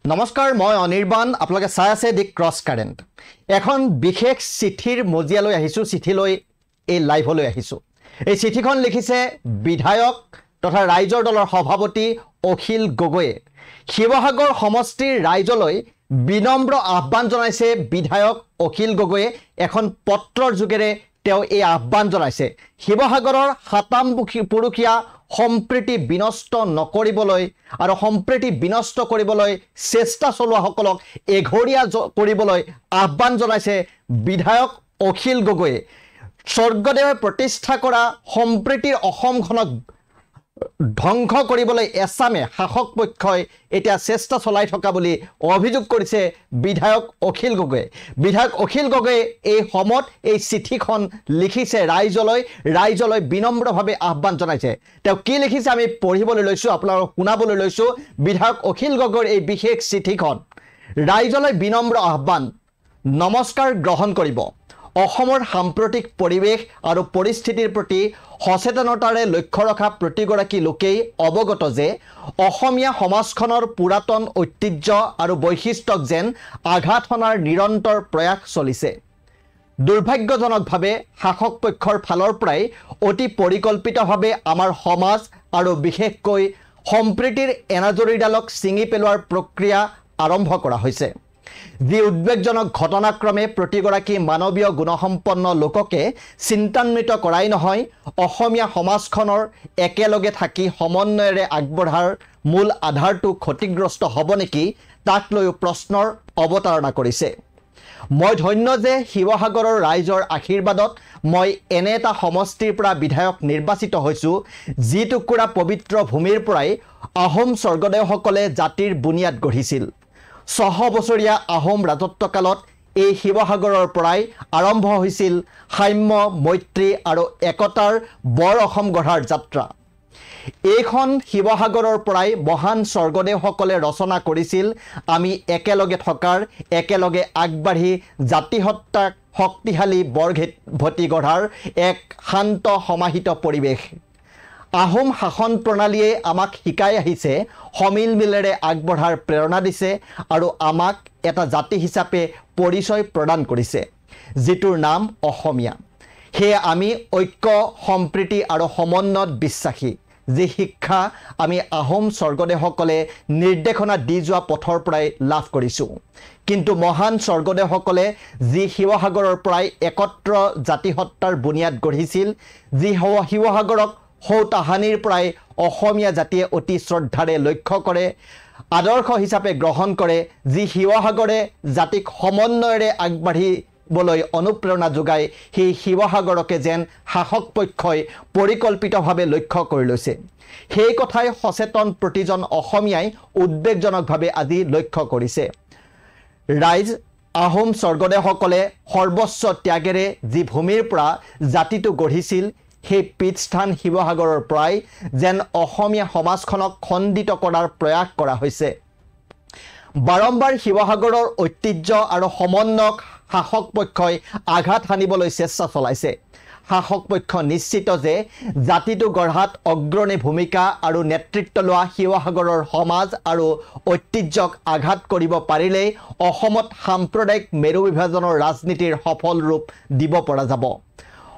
নমস্কাৰ মই অনিৰ্বাণ আপোনালোকে চাই আছে দি ক্ৰছ কাৰেণ্ট এখন বিশেষ চিঠিৰ মজিয়ালৈ আহিছোঁ চিঠিলৈ এই লাইভলৈ আহিছোঁ এই চিঠিখন লিখিছে বিধায়ক তথা ৰাইজৰ দলৰ সভাপতি অখিল গগৈয়ে শিৱসাগৰ সমষ্টিৰ ৰাইজলৈ বিনম্ৰ আহ্বান জনাইছে বিধায়ক অখিল গগৈয়ে এখন পত্ৰৰ যোগেৰে তেওঁ এই আহ্বান জনাইছে শিৱসাগৰৰ পুৰুষীয়া সম্প্ৰীতি বিনষ্ট নকৰিবলৈ আৰু সম্প্ৰীতি বিনষ্ট কৰিবলৈ চেষ্টা চলোৱাসকলক এঘৰীয়া কৰিবলৈ আহ্বান জনাইছে বিধায়ক অখিল গগৈয়ে স্বৰ্গদেৱে প্ৰতিষ্ঠা কৰা সম্প্ৰীতিৰ অসমখনক ধ্বংস কৰিবলৈ এছামে শাসক পক্ষই এতিয়া চেষ্টা চলাই থকা বুলি অভিযোগ কৰিছে বিধায়ক অখিল গগৈয়ে বিধায়ক অখিল গগৈয়ে এই সমত এই চিঠিখন লিখিছে ৰাইজলৈ বিনম্ৰভাৱে আহ্বান জনাইছে তেওঁ কি লিখিছে আমি পঢ়িবলৈ লৈছো আপোনালোকক শুনাবলৈ লৈছো বিধায়ক অখিল গগৈৰ এই বিশেষ চিঠিখন ৰাইজলৈ বিনম্ৰ আহ্বান নমস্কাৰ গ্ৰহণ কৰিব অসমৰ সাম্প্ৰতিক পৰিৱেশ আৰু পৰিস্থিতিৰ প্ৰতি সচেতনতাৰে লক্ষ্য ৰখা প্ৰতিগৰাকী লোকেই অৱগত যে অসমীয়া সমাজখনৰ পুৰাতন ঐতিহ্য আৰু বৈশিষ্ট্যক যেন আঘাত হনাৰ নিৰন্তৰ প্ৰয়াস চলিছে দুৰ্ভাগ্যজনকভাৱে শাসক পক্ষৰ ফালৰ পৰাই অতি পৰিকল্পিতভাৱে আমাৰ সমাজ আৰু বিশেষকৈ সম্প্ৰীতিৰ এনাজৰীডালক ছিঙি পেলোৱাৰ প্ৰক্ৰিয়া আৰম্ভ কৰা হৈছে যি উদ্বেগজনক ঘটনাক্ৰমে প্ৰতিগৰাকী মানৱীয় গুণসম্পন্ন লোককে চিন্তান্বিত কৰাই নহয় অসমীয়া সমাজখনৰ একেলগে থাকি সমন্বয়েৰে আগবঢ়াৰ মূল আধাৰটো ক্ষতিগ্ৰস্ত হ'ব নেকি তাক লৈ প্ৰশ্নৰ অৱতাৰণা কৰিছে মই ধন্য যে শিৱসাগৰৰ ৰাইজৰ আশীৰ্বাদত মই এনে এটা সমষ্টিৰ পৰা বিধায়ক নিৰ্বাচিত হৈছোঁ যি টুকুৰা পবিত্ৰ ভূমিৰ পৰাই আহোম স্বৰ্গদেউসকলে জাতিৰ বুনিয়াদ গঢ়িছিল 600 বছৰীয়া আহোম ৰাজত্বকালত এই শিৱসাগৰৰ পৰাই আৰম্ভ হৈছিল সাম্য মৈত্ৰী আৰু একতাৰ বৰ অসম গঢ়াৰ যাত্ৰা এইখন শিৱসাগৰৰ পৰাই মহান স্বৰ্গদেউসকলে ৰচনা কৰিছিল আমি একেলগে থকাৰ একেলগে আগবাঢ়ি জাতিসত্তাক শক্তিশালী বৰভেটি গঢ়াৰ এক শান্ত সমাহিত পৰিৱেশ আহোম শাসন প্ৰণালীয়ে আমাক শিকাই আহিছে সমিলমিলেৰে আগবঢ়াৰ প্ৰেৰণা দিছে আৰু আমাক এটা জাতি হিচাপে পৰিচয় প্ৰদান কৰিছে যিটোৰ নাম অসমীয়া সেয়ে আমি ঐক্য সম্প্ৰীতি আৰু সমন্বয়ত বিশ্বাসী যি শিক্ষা আমি আহোম স্বৰ্গদেউসকলে নিৰ্দেশনা দি যোৱা পথৰ পৰাই লাভ কৰিছোঁ কিন্তু মহান স্বৰ্গদেউসকলে যি শিৱসাগৰৰ পৰাই একত্ৰ জাতিসত্তাৰ বুনিয়াদ গঢ়িছিল যি শিৱসাগৰক হৌ তাহানিৰ পৰাই অসমীয়া জাতিয়ে অতি শ্ৰদ্ধাৰে লক্ষ্য কৰে আদৰ্শ হিচাপে গ্ৰহণ কৰে যি শিৱসাগৰে জাতিক সমন্বয়েৰে আগবাঢ়িবলৈ অনুপ্ৰেৰণা যোগায় সেই শিৱসাগৰকে যেন শাসক পক্ষই পৰিকল্পিতভাৱে লক্ষ্য কৰি লৈছে সেই কথাই সচেতন প্ৰতিজন অসমীয়াই উদ্বেগজনকভাৱে আজি লক্ষ্য কৰিছে ৰাইজ আহোম স্বৰ্গদেউসকলে সৰ্বোচ্চ ত্যাগেৰে যি ভূমিৰ পৰা জাতিটো গঢ়িছিল সেই পীঠস্থান শিৱসাগৰৰ পৰাই যেন অসমীয়া সমাজখনক খণ্ডিত কৰাৰ প্ৰয়াস কৰা হৈছে বাৰম্বাৰ শিৱসাগৰৰ ঐতিহ্য আৰু সমন্বয়ক শাসক পক্ষই আঘাত হানিবলৈ চেষ্টা চলাইছে শাসক পক্ষ নিশ্চিত যে জাতিটো গঢ়াত অগ্ৰণী ভূমিকা আৰু নেতৃত্ব লোৱা শিৱসাগৰৰ সমাজ আৰু ঐতিহ্যক আঘাত কৰিব পাৰিলেই অসমত সাম্প্ৰদায়িক মেৰু বিভাজনৰ ৰাজনীতিৰ সফল ৰূপ দিব পৰা যাব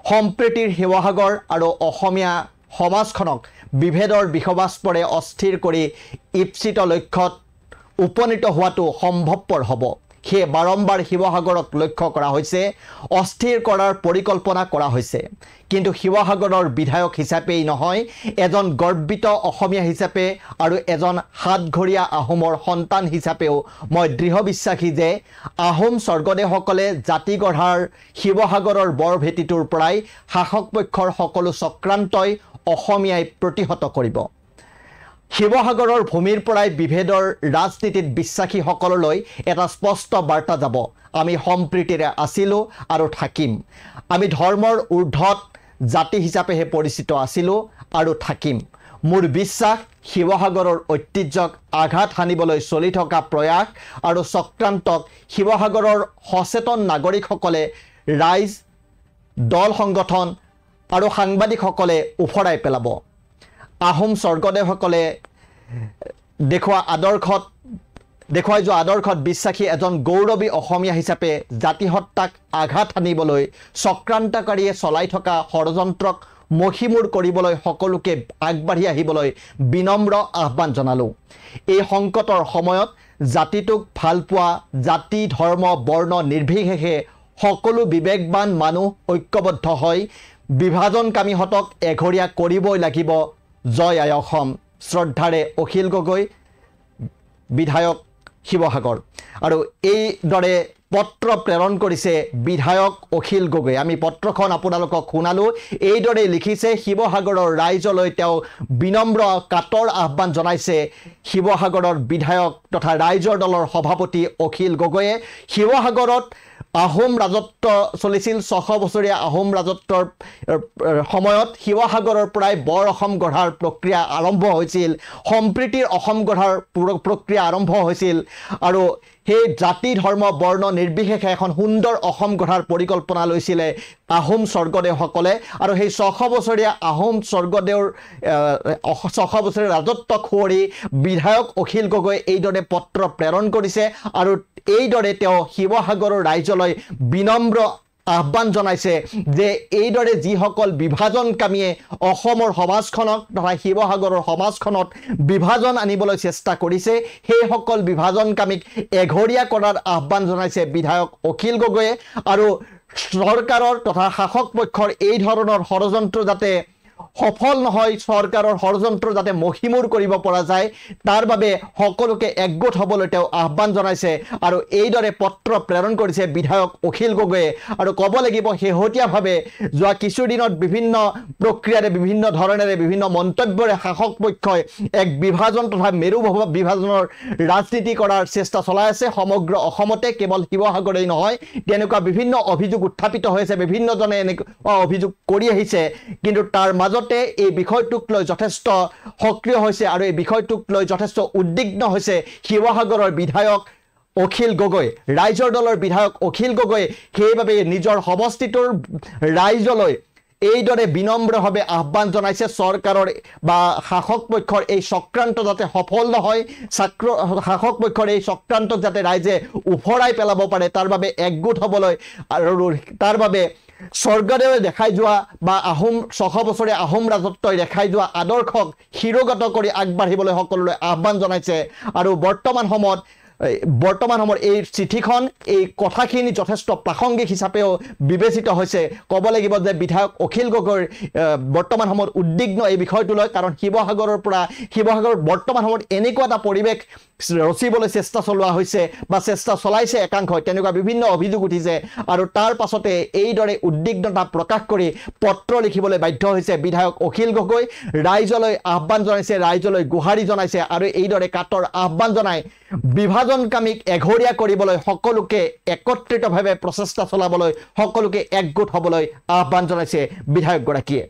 সম্প্ৰীতিৰ শিৱসাগৰ আৰু অসমীয়া সমাজখনক বিভেদৰ বিষবাস্পৰে অস্থিৰ কৰি ইপ্সিত লক্ষ্যত উপনীত হোৱাটো সম্ভৱপৰ হ'ব সেয়ে বাৰম্বাৰ শিৱসাগৰক লক্ষ্য কৰা হৈছে অস্থিৰ কৰাৰ পৰিকল্পনা কৰা হৈছে কিন্তু শিৱসাগৰৰ বিধায়ক হিচাপেই নহয় এজন গৰ্বিত অসমীয়া হিচাপে আৰু এজন হাতঘৰীয়া আহোমৰ সন্তান হিচাপেও মই দৃঢ় বিশ্বাসী যে আহোম স্বৰ্গদেউসকলে জাতি গঢ়াৰ শিৱসাগৰৰ বৰভেটিটোৰ পৰাই শাসক পক্ষৰ সকলো চক্ৰান্তই অসমীয়াই প্ৰতিহত কৰিব শিৱসাগৰৰ ভূমিৰ পৰাই বিভেদৰ ৰাজনীতিত বিশ্বাসীসকললৈ এটা স্পষ্ট বাৰ্তা যাব আমি সম্প্ৰীতিৰে আছিলোঁ আৰু থাকিম আমি ধৰ্মৰ ঊৰ্ধত জাতি হিচাপেহে পৰিচিত আছিলোঁ আৰু থাকিম মোৰ বিশ্বাস শিৱসাগৰৰ ঐতিহ্যক আঘাত হানিবলৈ চলি থকা প্ৰয়াস আৰু চক্ৰান্তক শিৱসাগৰৰ সচেতন নাগৰিকসকলে ৰাইজ দল সংগঠন আৰু সাংবাদিকসকলে উফৰাই পেলাব আহোম স্বৰ্গদেউসকলে দেখুৱা আদৰ্শত দেখুৱাই যোৱা আদৰ্শত বিশ্বাসী এজন গৌৰৱী অসমীয়া হিচাপে জাতি হত্যাক আঘাত আনিবলৈ চক্ৰান্তকাৰীয়ে চলাই থকা ষড়যন্ত্ৰক মহিমূৰ কৰিবলৈ সকলোকে আগবাঢ়ি আহিবলৈ বিনম্ৰ আহ্বান জনালোঁ। এই সংকটৰ সময়ত জাতিটোক ভাল পোৱা জাতি ধৰ্ম বৰ্ণ নিৰ্বিশেষে সকলো বিবেকবান মানুহ ঐক্যবদ্ধ হৈ বিভাজনকামীহঁতক এঘৰীয়া কৰিবই লাগিব। জয় আই অসম। শ্ৰদ্ধাৰে অখিল গগৈ, বিধায়ক শিৱসাগৰ। আৰু এইদৰে পত্ৰ প্ৰেৰণ কৰিছে বিধায়ক অখিল গগৈ। আমি পত্ৰখন আপোনালোকক শুনালোঁ। এইদৰে লিখিছে শিৱসাগৰৰ ৰাইজলৈ তেওঁ বিনম্ৰ কাতৰ আহ্বান জনাইছে শিৱসাগৰৰ বিধায়ক তথা ৰাইজৰ দলৰ সভাপতি অখিল গগৈয়ে। শিৱসাগৰত আহোম ৰাজত্ব চলিছিল, 600 বছৰীয়া আহোম ৰাজত্বৰ সময়ত শিৱসাগৰৰ পৰাই বৰ অসম গঢ়াৰ প্ৰক্ৰিয়া আৰম্ভ হৈছিল, সম্প্ৰীতিৰ অসম গঢ়াৰ প্ৰক্ৰিয়া আৰম্ভ হৈছিল। আৰু সেই জাতি ধৰ্ম বৰ্ণ নিৰ্বিশেষে এখন সুন্দৰ অসম গঢ়াৰ পৰিকল্পনা লৈছিলে আহোম স্বৰ্গদেউসকলে। আৰু সেই 600 বছৰীয়া আহোম স্বৰ্গদেউৰ 600 বছৰীয়া ৰাজত্বক সুঁৱৰি বিধায়ক অখিল গগৈ এইদৰে পত্ৰ প্ৰেৰণ কৰিছে। আৰু এইদৰে তেওঁ শিৱসাগৰৰ ৰাইজলৈ বিনম্ৰ আহ্বান জনাইছে যে এইদৰে যিসকল বিভাজনকামীয়ে অসমৰ সমাজখনক তথা শিৱসাগৰৰ সমাজখনত বিভাজন আনিবলৈ চেষ্টা কৰিছে, সেইসকল বিভাজনকামীক এঘৰীয়া কৰাৰ আহ্বান জনাইছে বিধায়ক অখিল গগৈয়ে। আৰু চৰকাৰৰ তথা শাসক পক্ষৰ এই ধৰণৰ ষড়যন্ত্ৰ যাতে সফল নহয়, চৰকাৰৰ ষড়যন্ত্ৰ যাতে মহিমূৰ কৰিব পৰা যায়, তাৰ বাবে সকলোকে একগোট হ'বলৈ তেওঁ আহ্বান জনাইছে। আৰু এইদৰে পত্ৰ প্ৰেৰণ কৰিছে বিধায়ক অখিল গগৈয়ে। আৰু ক'ব লাগিব শেহতীয়াভাৱে যোৱা কিছুদিনত বিভিন্ন প্ৰক্ৰিয়াৰে বিভিন্ন ধৰণেৰে বিভিন্ন মন্তব্যৰে শাসক পক্ষই এক বিভাজন তথা মেৰু বিভাজনৰ ৰাজনীতি কৰাৰ চেষ্টা চলাই আছে সমগ্ৰ অসমতে, কেৱল শিৱসাগৰেই নহয়। তেনেকুৱা বিভিন্ন অভিযোগ উত্থাপিত হৈছে, বিভিন্নজনে এনেকুৱা অভিযোগ কৰি আহিছে। কিন্তু তাৰ মাজতে এই বিষয়টোক লৈ যথেষ্ট সক্ৰিয় হৈছে আৰু এই বিষয়টোক লৈ যথেষ্ট উদ্বিগ্ন হৈছে শিৱসাগৰৰ বিধায়ক অখিল গগৈ, ৰাইজৰ দলৰ বিধায়ক অখিল গগৈ। সেইবাবে নিজৰ সমষ্টিটোৰ ৰাইজলৈ এইদৰে বিনম্ৰভাৱে আহ্বান জনাইছে চৰকাৰৰ বা শাসক পক্ষৰ এই চক্ৰান্ত যাতে সফল নহয়, শাসক পক্ষৰ এই চক্ৰান্তক যাতে ৰাইজে উফৰাই পেলাব পাৰে তাৰ বাবে একগোট হ'বলৈ। আৰু তাৰ বাবে স্বৰ্গদেৱে দেখাই যোৱা বা 600 বছৰীয়া আহোম ৰাজত্বই দেখাই যোৱা আদৰ্শক শিৰোগত কৰি আগবাঢ়িবলৈ সকলোলৈ আহ্বান জনাইছে। আৰু বৰ্তমান সময়ত এই চিঠিখন এই কথাখিনি যথেষ্ট প্ৰাসংগিক হিচাপেও বিবেচিত হৈছে। ক'ব লাগিব যে বিধায়ক অখিল গগৈৰ বৰ্তমান সময়ত উদ্বিগ্ন এই বিষয়টো লৈ, কাৰণ শিৱসাগৰৰ বৰ্তমান সময়ত এনেকুৱা এটা পৰিৱেশ ৰচিবলৈ চেষ্টা চলোৱা হৈছে বা চেষ্টা চলাইছে একাংশই, তেনেকুৱা বিভিন্ন অভিযোগ উঠিছে। আৰু তাৰ পাছতে এইদৰে উদ্বিগ্নতা প্ৰকাশ কৰি পত্ৰ লিখিবলৈ বাধ্য হৈছে বিধায়ক অখিল গগৈ। ৰাইজলৈ আহ্বান জনাইছে, ৰাইজলৈ গুহাৰি জনাইছে আৰু এইদৰে কাতৰ আহ্বান জনাই বিভাজনকামীক এঘৰীয়া কৰিবলৈ সকলোকে একত্ৰিতভাৱে প্ৰচেষ্টা চলাবলৈ, সকলোকে একগোট হ'বলৈ আহ্বান জনাইছে বিধায়কগৰাকীয়ে।